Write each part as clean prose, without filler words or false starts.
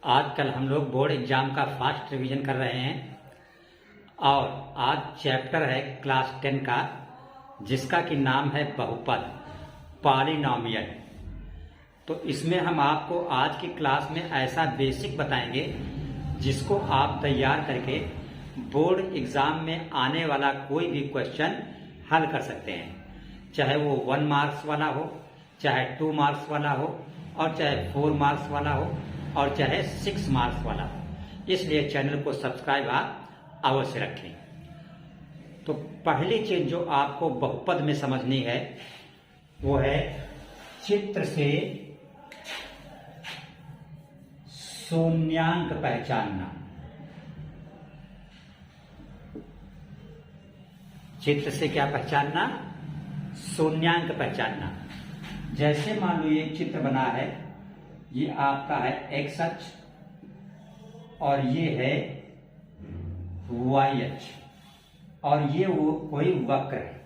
आजकल हम लोग बोर्ड एग्जाम का फास्ट रिवीजन कर रहे हैं और आज चैप्टर है क्लास 10 का जिसका कि नाम है बहुपद पॉलिनॉमियल। तो इसमें हम आपको आज की क्लास में ऐसा बेसिक बताएंगे जिसको आप तैयार करके बोर्ड एग्जाम में आने वाला कोई भी क्वेश्चन हल कर सकते हैं, चाहे वो 1 मार्क्स वाला हो, चाहे 2 मार्क्स वाला हो और चाहे 4 मार्क्स वाला हो और चाहे 6 मार्क्स वाला हो। इसलिए चैनल को सब्सक्राइब आप अवश्य रखें। तो पहली चीज जो आपको बहुपद में समझनी है वो है चित्र से शून्यांक पहचानना। चित्र से क्या पहचानना? शून्यांक पहचानना। जैसे मान लो ये चित्र बना है, ये आपका है एक्स अक्ष और ये है वाई अक्ष और ये वो कोई वक्र है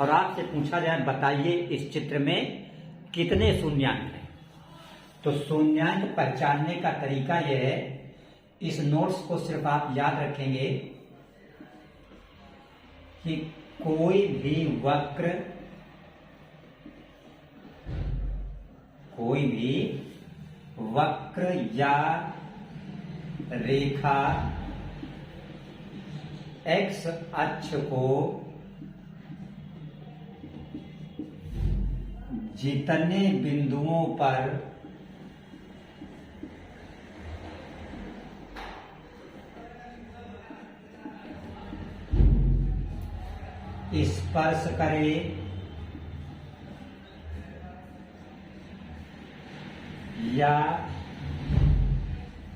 और आपसे पूछा जाए बताइए इस चित्र में कितने शून्यांक हैं। तो शून्यांक पहचानने का तरीका यह है, इस नोट्स को सिर्फ आप याद रखेंगे कि कोई भी वक्र या रेखा एक्स अक्ष को जितने बिंदुओं पर स्पर्श करे या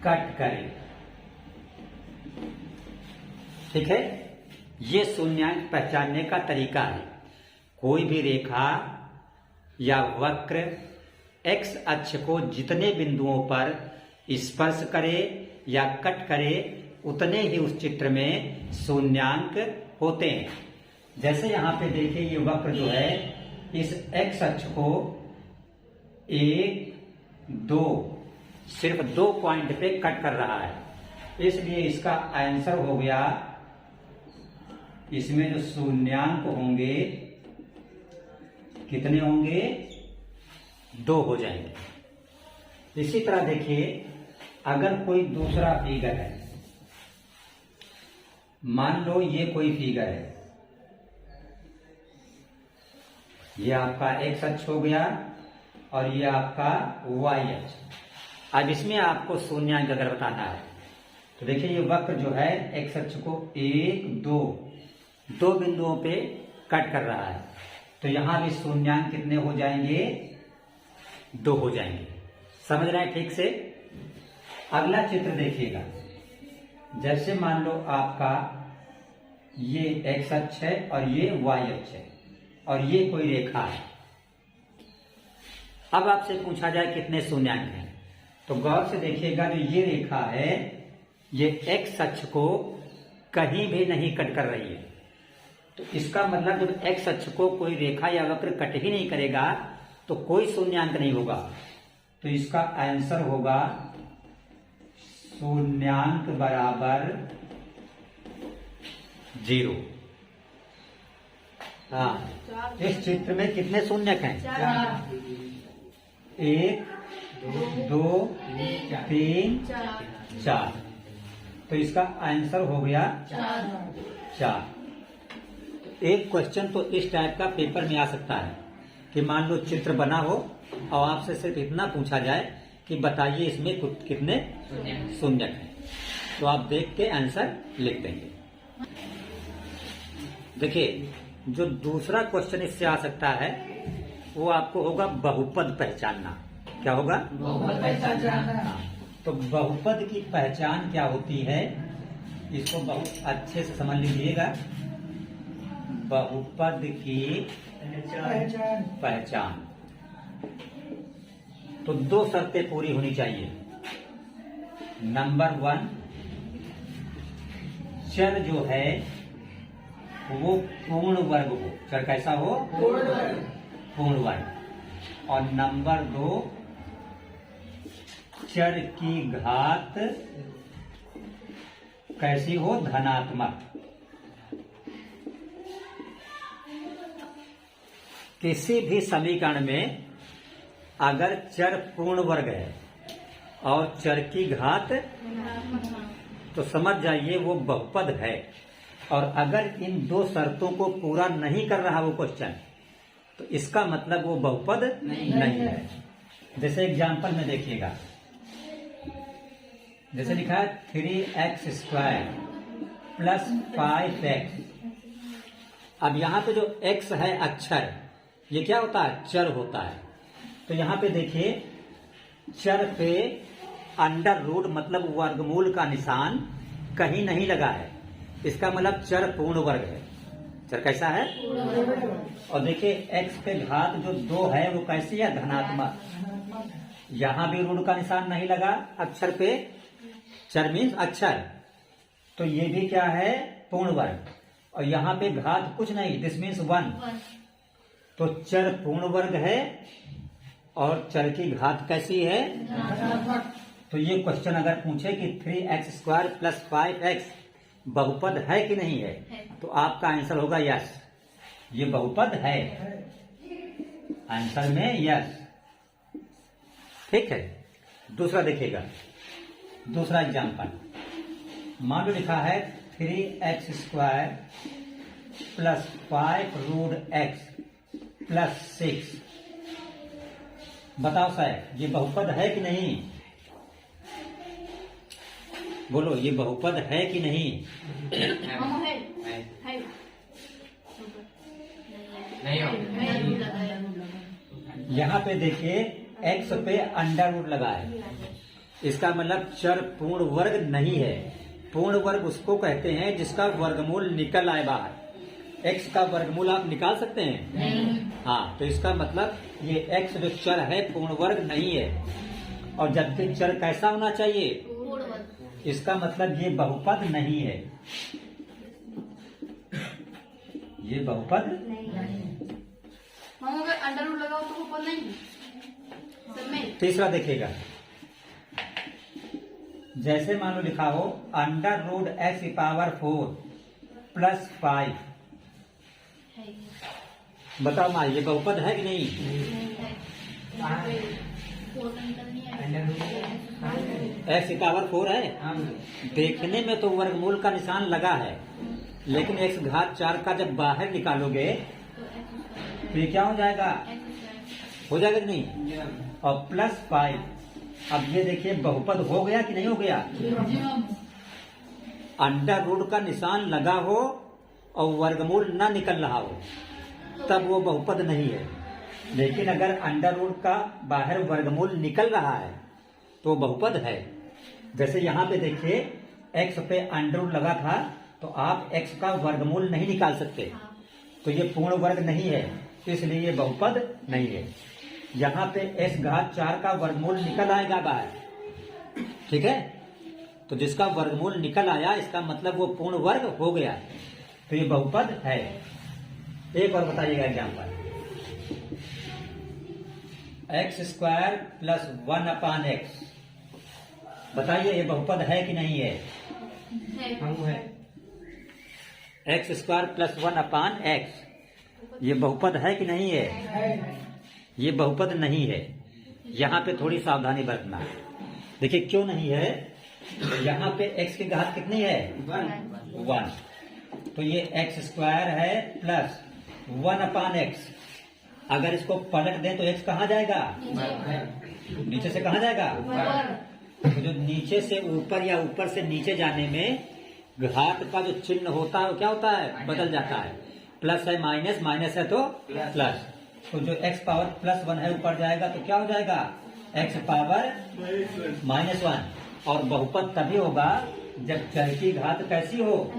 कट करे, ठीक है। ये शून्यांक पहचानने का तरीका है। कोई भी रेखा या वक्र एक्स अक्ष को जितने बिंदुओं पर स्पर्श करे या कट करे उतने ही उस चित्र में शून्यांक होते हैं। जैसे यहां पे देखिए ये वक्र जो है इस एक्स अक्ष को 1, 2 सिर्फ 2 पॉइंट पे कट कर रहा है, इसलिए इसका आंसर हो गया, इसमें जो शून्यांक होंगे कितने होंगे? 2 हो जाएंगे। इसी तरह देखिए अगर कोई दूसरा फिगर है, मान लो ये कोई फिगर है, ये आपका एक्स अक्ष हो गया और ये आपका वाई अक्ष। अब इसमें आपको शून्यांक अगर बताना है तो देखिए ये वक्र जो है एक्स अक्ष को 1, 2 बिंदुओं पे कट कर रहा है, तो यहां भी शून्यांक कितने हो जाएंगे? 2 हो जाएंगे। समझ रहे हैं ठीक से? अगला चित्र देखिएगा। जैसे मान लो आपका ये एक्स अक्ष है और ये वाई अक्ष है और ये कोई रेखा है। अब आपसे पूछा जाए कितने शून्यांक हैं, तो गौर से देखिएगा जो ये रेखा है ये एक्स अक्ष को कहीं भी नहीं कट कर रही है, तो इसका मतलब जब एक्स अक्ष को कोई रेखा या वक्र कट ही नहीं करेगा तो कोई शून्यांक नहीं होगा। तो इसका आंसर होगा शून्यांक बराबर 0। हाँ, इस चित्र में कितने शून्यक हैं? 1, 2, 3, 4। तो इसका आंसर हो गया 4। एक क्वेश्चन तो इस टाइप का पेपर में आ सकता है कि मान लो चित्र बना हो और आपसे सिर्फ इतना पूछा जाए कि बताइए इसमें कितने शून्यक हैं, तो आप देख के आंसर लिख देंगे। देखिए जो दूसरा क्वेश्चन इससे आ सकता है वो आपको होगा बहुपद पहचानना। क्या होगा? बहुपद पहचानना। तो बहुपद की पहचान क्या होती है इसको बहुत अच्छे से समझ लीजिएगा। बहुपद की पहचान तो 2 शर्तें पूरी होनी चाहिए। नंबर 1, चर जो है वो पूर्ण वर्ग हो। चर कैसा हो? पूर्ण वर्ग। और नंबर 2, चर की घात कैसी हो, धनात्मक। किसी भी समीकरण में अगर चर पूर्ण वर्ग है और चर की घात तो समझ जाइए वो बहुपद है। और अगर इन दो शर्तों को पूरा नहीं कर रहा वो क्वेश्चन, तो इसका मतलब वो बहुपद नहीं है। जैसे एग्जाम्पल में देखिएगा, जैसे लिखा है 3x² प्लस 5x। अब यहां पे जो x है अक्षर, ये क्या होता है, चर होता है। तो यहां पे देखिए चर पे अंडर रूट मतलब वर्गमूल का निशान कहीं नहीं लगा है, इसका मतलब चर पूर्ण वर्ग है। चर कैसा है, और देखिए x पे घात जो 2 है वो कैसी है, धनात्मक। यहां भी रूट का निशान नहीं लगा अक्षर पे, चर मीन्स अक्षर, तो ये भी क्या है, पूर्ण वर्ग। और यहां पे घात कुछ नहीं, दिस मीन्स 1, तो चर पूर्ण वर्ग है और चर की घात कैसी है, तो ये क्वेश्चन अगर पूछे कि 3x² प्लस 5x बहुपद है कि नहीं है, तो आपका आंसर होगा यस, ये बहुपद है। आंसर में यस, ठीक है। दूसरा देखिएगा, दूसरा एग्जाम्पल, मान लो लिखा है 3x² प्लस 5√x प्लस 6। बताओ साहब ये बहुपद है कि नहीं, बोलो ये बहुपद है कि नहीं। यहाँ पे देखिए x पे अंडर रूट लगा है, इसका मतलब चर पूर्ण वर्ग नहीं है। पूर्ण वर्ग उसको कहते हैं जिसका वर्गमूल निकल आए बाहर। x का वर्गमूल आप निकाल सकते हैं, नहीं। हाँ, तो इसका मतलब ये x जो चर है पूर्ण वर्ग नहीं है। और जबकि चर कैसा होना चाहिए, इसका मतलब ये बहुपद नहीं है, ये बहुपद नहीं। अगर अंडर रूट लगाओ तो बहुपद नहीं सब में। तीसरा देखिएगा, जैसे मान लो लिखा हो √x⁴ प्लस 5। बताओ माँ ये बहुपद है कि नहीं, x⁴ है। देखने में तो वर्गमूल का निशान लगा है, लेकिन x⁴ का जब बाहर निकालोगे तो ये क्या हो जाएगा, हो जाएगा कि नहीं। और प्लस 5, अब ये देखिए बहुपद हो गया कि नहीं हो गया। अंडर रूट का निशान लगा हो और वर्गमूल ना निकल रहा हो तब वो बहुपद नहीं है। लेकिन अगर अंडर रूट का बाहर वर्गमूल निकल रहा है तो बहुपद है। जैसे यहाँ पे देखिए x पे अंडर रूट लगा था, तो आप x का वर्गमूल नहीं निकाल सकते, तो ये पूर्ण वर्ग नहीं है, इसलिए ये बहुपद नहीं है। यहाँ पे x⁴ का वर्गमूल निकल आएगा बाहर, ठीक है, तो जिसका वर्गमूल निकल आया इसका मतलब वो पूर्ण वर्ग हो गया, तो ये बहुपद है। एक और बताइएगा एग्जाम्पल, x² प्लस 1/x। बताइए ये बहुपद है कि नहीं है, x² प्लस 1/x ये बहुपद है कि नहीं है, ये बहुपद नहीं है। यहाँ पे थोड़ी सावधानी बरतना। देखिए क्यों नहीं है, यहाँ पे x की घात कितनी है, 1, तो ये x² है प्लस 1/x। अगर इसको पलट दें तो x कहाँ जाएगा, नीचे से कहाँ जाएगा, तो जो नीचे से ऊपर या ऊपर से नीचे जाने में घात का जो चिन्ह होता है वो क्या होता है, बदल जाता है। प्लस है माइनस, माइनस है तो प्लस, तो जो x⁻ +1 है ऊपर जाएगा तो क्या हो जाएगा, x⁻ -1। और बहुपद तभी होगा जब चर की घात कैसी हो,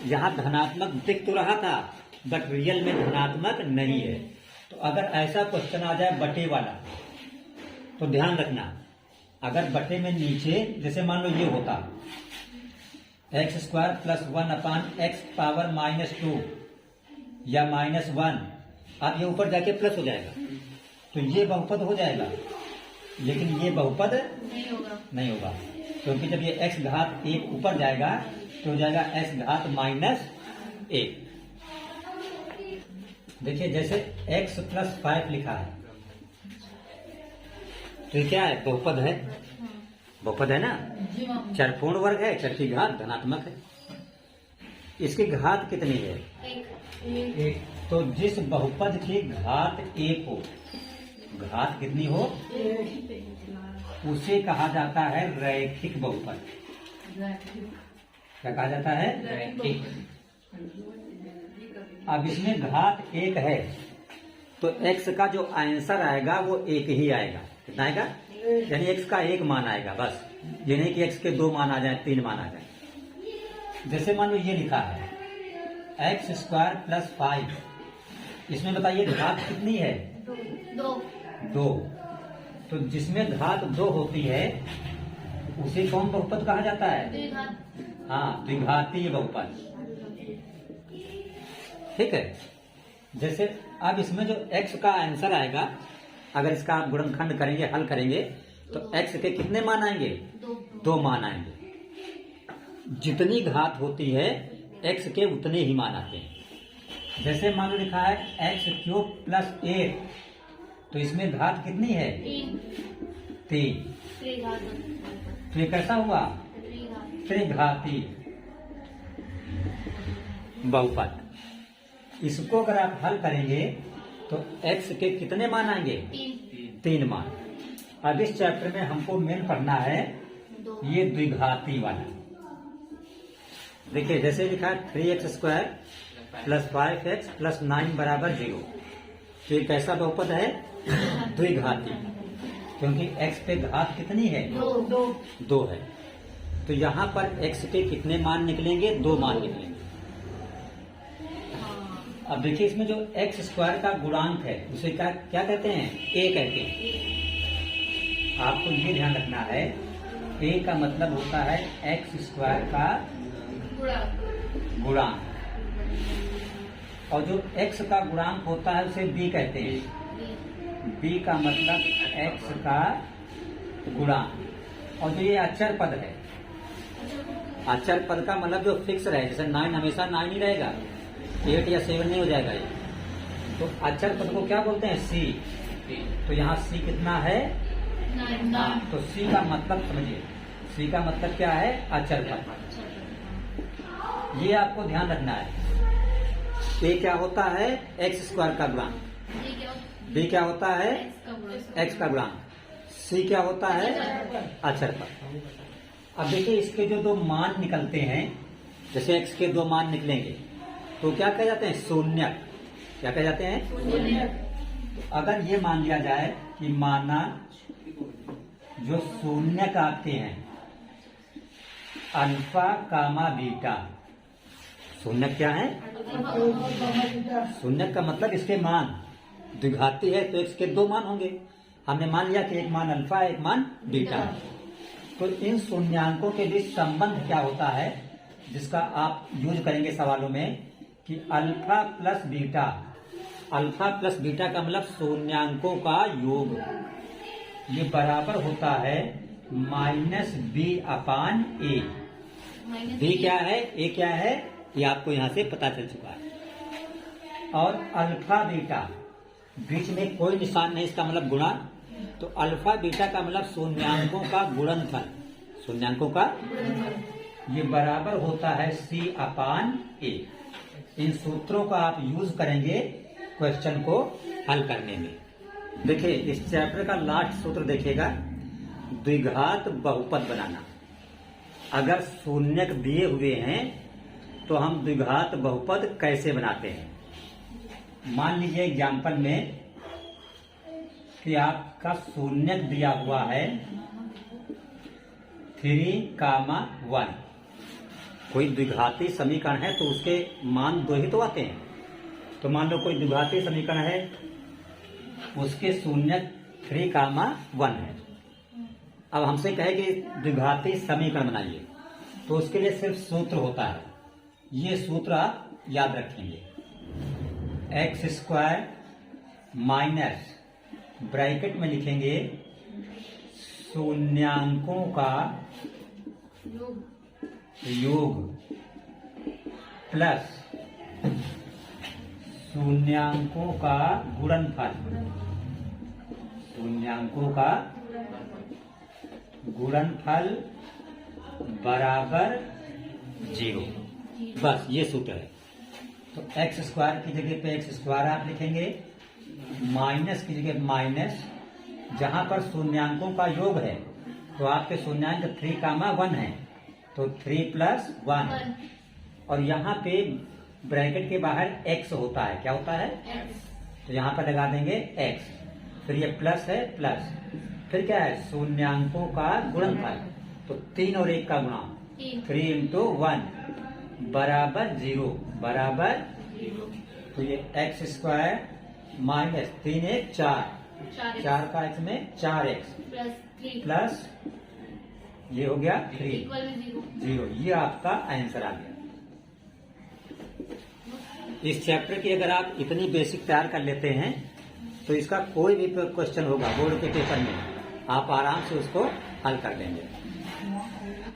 यहाँ धनात्मक दिख तो रहा था बट रियल में धनात्मक नहीं है। तो अगर ऐसा क्वेश्चन आ जाए बटे वाला तो ध्यान रखना, अगर बटे में नीचे जैसे मान लो ये होता x² प्लस 1/x⁻² या -1, अब ये ऊपर जाके प्लस हो जाएगा तो ये बहुपद हो जाएगा। लेकिन ये बहुपद नहीं होगा। नहीं होगा, क्योंकि जब ये x घात 1 ऊपर जाएगा तो हो जाएगा x घात -1। देखिए जैसे x + 5 लिखा है, तो ये क्या है? बहुपद है। बहुपद है ना, जी मामा। चर पूर्ण वर्ग है, चर की घात धनात्मक है। इसकी घात कितनी है? एक। तो जिस बहुपद की घात 1 हो, घात कितनी हो, उसे कहा जाता है रैखिक बहुपद। क्या कहा जाता है? रैखिक। अब इसमें घात 1 है तो x का जो आंसर आएगा वो 1 ही आएगा। कितना आएगा? यानी x का 1 मान आएगा बस, ये नहीं कि x के 2 मान आ जाए, 3 मान आ जाए। जैसे मान लो ये लिखा है x² + 5, इसमें बताइए घात कितनी है? 2। तो जिसमें घात 2 होती है उसे कौन बहुपद कहा जाता है? हाँ, द्विघातीय बहुपद। ठीक है। जैसे अब इसमें जो x का आंसर आएगा, अगर इसका आप गुणनखंड करेंगे, हल करेंगे, तो x के कितने मान आएंगे? 2 मान आएंगे। जितनी घात होती है x के उतने ही मान आते हैं। जैसे मान लो लिखा है x³ + 1, तो इसमें घात कितनी है? 3। तो ये कैसा हुआ? त्रिघाती बहुपद। इसको अगर आप हल करेंगे तो x के कितने मान आएंगे? 3 मान। अब इस चैप्टर में हमको मेन पढ़ना है ये द्विघाती वाला। देखिए जैसे लिखा है 3x² + 5x + 9 = 0, तो ये कैसा बहुपद है? द्विघाती, क्योंकि x पे घात कितनी है? 2 है। तो यहाँ पर x के कितने मान निकलेंगे? 2 मान निकलेंगे। अब देखिए इसमें जो x² का गुणांक है उसे क्या कहते हैं? a कहते हैं। आपको ये ध्यान रखना है, a का मतलब होता है x² का गुणांक, और जो x का गुणांक होता है उसे b कहते हैं। b का मतलब x का गुणांक। और जो ये अचर पद है, अचर पद का मतलब जो फिक्स रहे, जैसे 9 हमेशा 9 ही रहेगा, 8 या 7 नहीं हो जाएगा ये। तो अचर पद को क्या बोलते हैं? c। तो यहाँ c कितना है? 9। तो c का मतलब समझिए, c का मतलब क्या है? अचर पद। ये आपको ध्यान रखना है। a क्या होता है? x² का गुणांक। b क्या होता है? x का गुणांक। c क्या होता है? अचर पद। अब देखिए इसके जो 2 मान निकलते हैं, जैसे x के 2 मान निकलेंगे तो क्या कह जाते हैं? शून्यक। क्या कह जाते हैं? तो अगर ये मान लिया जाए कि माना जो शून्यक आते हैं अल्फा, बीटा। शून्यक क्या है? शून्यक का मतलब इसके मान द्विघाती है तो x के 2 मान होंगे। हमने मान लिया कि एक मान अल्फा, एक मान बीटा। तो इन शून्यांकों के बीच संबंध क्या होता है जिसका आप यूज करेंगे सवालों में कि अल्फा + बीटा। अल्फा + बीटा का मतलब शून्यांकों का योग, ये बराबर होता है -b/a। b क्या है? a क्या है? ये आपको यहाँ से पता चल चुका है। और अल्फा बीटा बीच में कोई निशान नहीं, इसका मतलब गुणा। तो अल्फा बीटा का मतलब शून्यांकों का गुणनफल, शून्यांकों का ये बराबर होता है c/a। इन सूत्रों का आप यूज करेंगे क्वेश्चन को हल करने में। देखिए इस चैप्टर का लास्ट सूत्र देखिएगा, द्विघात बहुपद बनाना। अगर शून्यक दिए हुए हैं तो हम द्विघात बहुपद कैसे बनाते हैं? मान लीजिए एग्जाम्पल में कि आपका शून्यक दिया हुआ है 3, 1। कोई द्विघाती समीकरण है तो उसके मान 2 ही तो आते हैं। तो मान लो कोई द्विघाती समीकरण है, उसके शून्यक 3, 1 है। अब हमसे कहे कि द्विघाती समीकरण बनाइए, तो उसके लिए सिर्फ सूत्र होता है। ये सूत्र आप याद रखेंगे, x² माइनस ब्रैकेट में लिखेंगे शून्यांकों का योग प्लस शून्यांकों का गुणनफल, शून्यांकों का गुणनफल बराबर 0। बस ये सूत्र है। तो एक्स स्क्वायर की जगह पे एक्स स्क्वायर आप लिखेंगे, माइनस की जगह माइनस, जहां पर शून्यांकों का योग है तो आपके शून्यांक 3, 1 है तो 3 + 1, और यहाँ पे ब्रैकेट के बाहर x होता है। क्या होता है? तो यहाँ पर लगा देंगे x, फिर ये प्लस है प्लस, फिर क्या है? शून्यांकों का गुणनफल, तो 3 और 1 का गुणा 3 × 1 बराबर 0, बराबर 0। तो ये एक्स स्क्वायर माइनस 3 1 4, 4 का x में 4x प्लस ये हो गया 3 0। ये आपका आंसर आ गया। इस चैप्टर की अगर आप इतनी बेसिक तैयार कर लेते हैं तो इसका कोई भी क्वेश्चन होगा बोर्ड के पेपर में, आप आराम से उसको हल कर लेंगे।